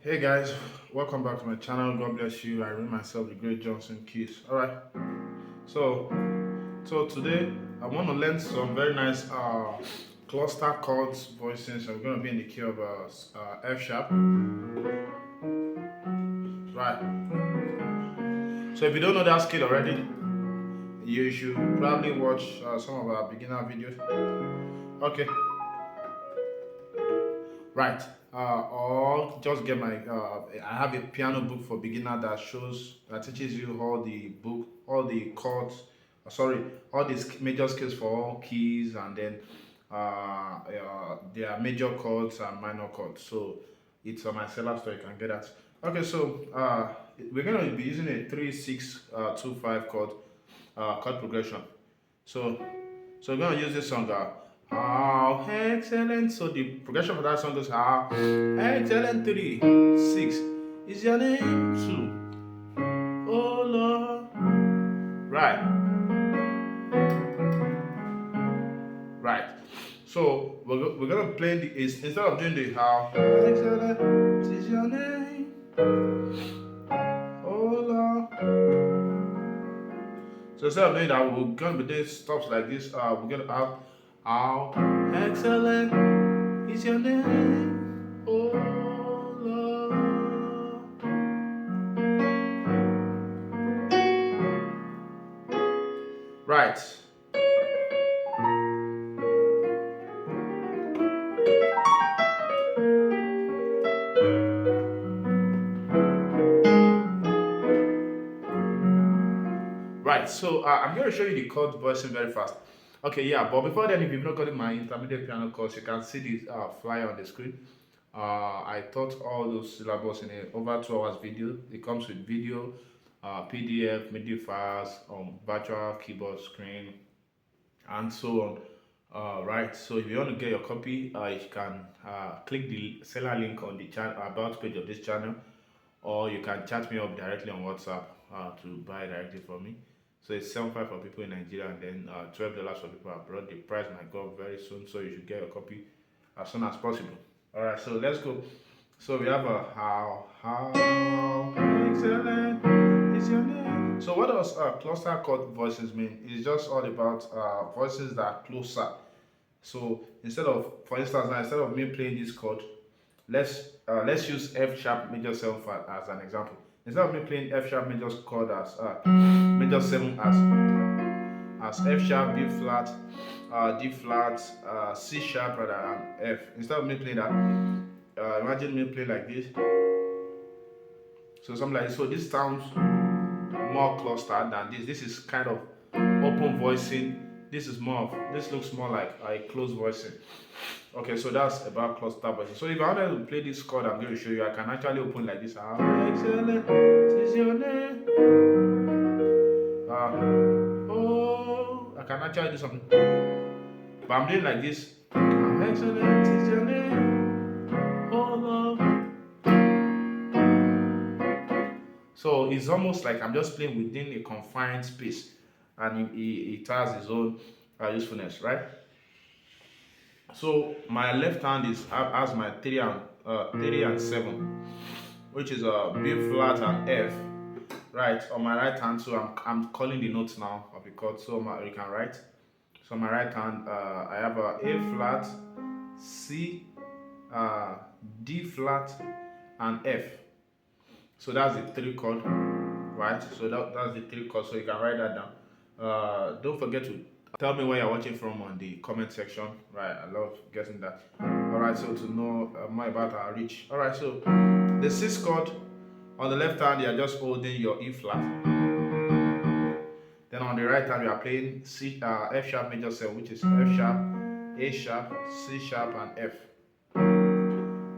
Hey guys, welcome back to my channel. God bless you. I remain myself the great Johnsonkeyz. Alright, so today I want to learn some very nice cluster chords voicings. I'm going to be in the key of F sharp. Right. So if you don't know that scale already, you should probably watch some of our beginner videos. Okay. Right. Or just get my. I have a piano book for beginner that teaches you all the chords. Sorry, all these major scales for all keys, and then there are major chords and minor chords. So it's on my seller store. You can get that. Okay, so we're gonna be using a 3 6 2 5 chord progression. So we're gonna use this song. How excellent. So the progression for that song goes how excellent 3 6 is your name 2. Oh Lord. Right, right. So we're gonna play instead of doing the how excellent is your name. Oh Lord. So instead of doing that, we're gonna be doing stops like this. We're gonna have how excellent is your name. Oh Lord. Right. Right. So I'm going to show you the chord voicing very fast. Okay, yeah, but before then, if you've not gotten my intermediate piano course, you can see the flyer on the screen. I taught all those syllables in a over 2 hours video. It comes with video, PDF, MIDI files, virtual keyboard screen, and so on. Right. So if you want to get your copy, you can click the seller link on the channel about page of this channel, or you can chat me up directly on WhatsApp to buy directly from me. So it's 75 for people in Nigeria, and then $12 for people abroad. The price might go up very soon, so you should get your copy as soon as possible. All right, so let's go. So we have a how excellent is your name. So what does cluster chord voices mean? It's just all about voices that are closer. So for instance, now instead of me playing this chord, let's use F sharp major 7 as an example. Instead of me playing F sharp major chord as major 7 as F sharp, B flat, D flat, C sharp rather, and F. Instead of me playing that, imagine me playing like this. So something like this. So this sounds more clustered than this. This is kind of open voicing. This looks more like a closed voicing. Okay, so that's about cluster voicing. So if I wanted to play this chord I'm going to show you, I can actually open like this. How excellent is your name. I can actually do something. But I'm doing like this. How excellent is your name. Oh Lord. So it's almost like I'm just playing within a confined space, and it has its own usefulness, right? So my left hand has my 3 and 7, which is a B flat and F, right? On my right hand, so I'm calling the notes now of the chord, so you can write. So on my right hand, I have a flat, C, uh, D flat, and F. So that's the 3 chord, right? So that's the 3 chord. So you can write that down. Don't forget to tell me where you're watching from on the comment section, right? I love getting that. All right, so to know more about our reach. All right, so the 6 chord on the left hand, you're just holding your E flat. Then on the right hand, you are playing F sharp major 7, which is F sharp, A sharp, C sharp, and F.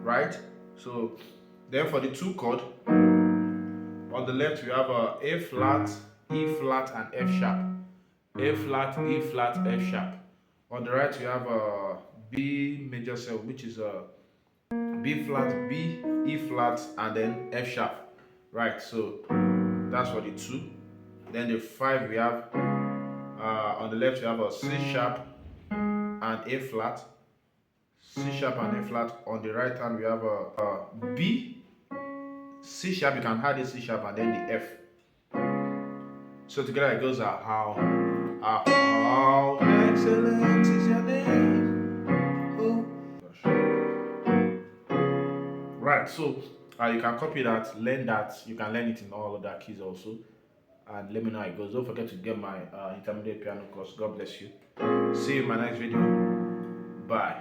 Right? So then for the 2 chord, on the left we have A flat, E flat, and F sharp. A flat, E flat, F sharp. On the right we have B major 7, which is B flat, B, E flat, and then F sharp. Right, so that's for the 2. Then the 5 we have on the left we have a C sharp and A flat, C sharp and A flat. On the right hand we have a B, C sharp, you can add the C sharp and then the F. So together it goes how excellent is your name. Oh gosh. Right, so you can copy that, learn that. You can learn it in all other keys also. And let me know how it goes. Don't forget to get my intermediate piano course. God bless you. See you in my next video. Bye.